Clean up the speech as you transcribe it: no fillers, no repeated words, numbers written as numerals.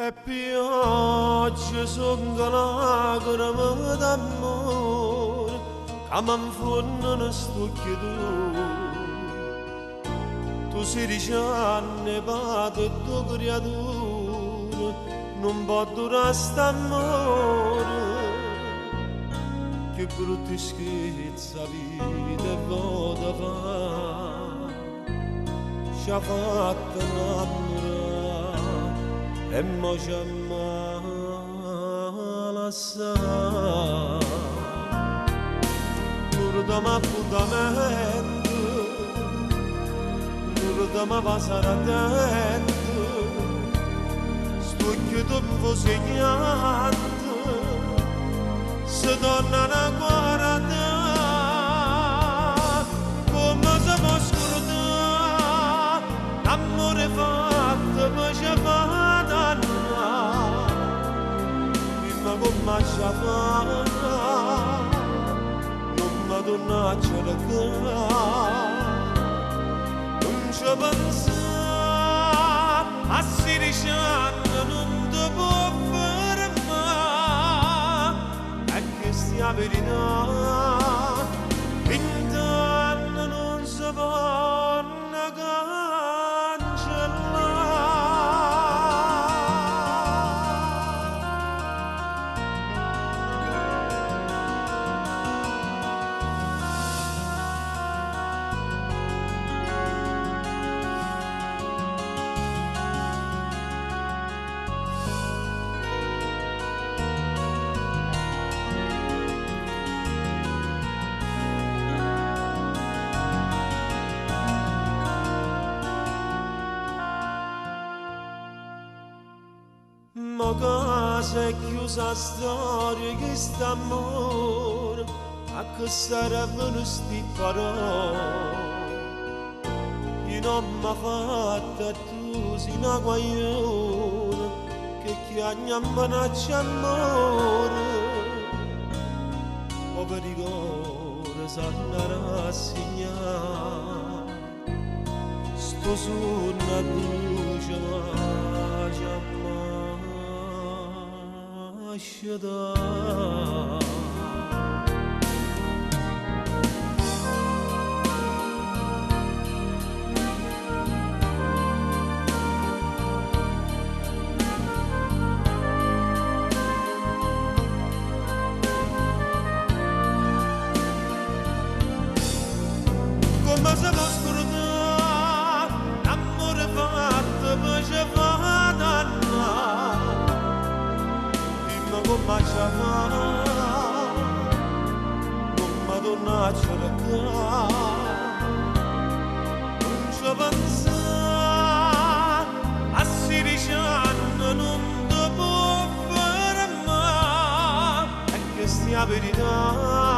E piogge sono lacrime d'amore che mi infondono stucchi tu sei 10 anni vado e tua creatura non può durare st'amore che brutti schizzi la vita e vota fa ci ha fatto innamorare e mo ci ammala assai l'urto m'appuntamento l'urto mi passare attento sto chiudendo segnando se torna una guarda come se può scordare l'amore fatto mi ci fa ma come ci fa non mi tornaccio da qua non ci pensa a 16 anni non ti può fermare e che sia verità 20 anni non si può ma casa è chiusa la storia che st'amore a che sarebbero sti parole io non m'ha fatta tu sei una guaglione che chiagna manaccia amore poveri cuore s'hanno rassegnato sto sonno a luce ma lasciata come se può scordare l'amore fatto poi ci fa dannare come ci fa non mi tornaccio da qua non ci pensa a 16 anni non ti può fermare e che sia verità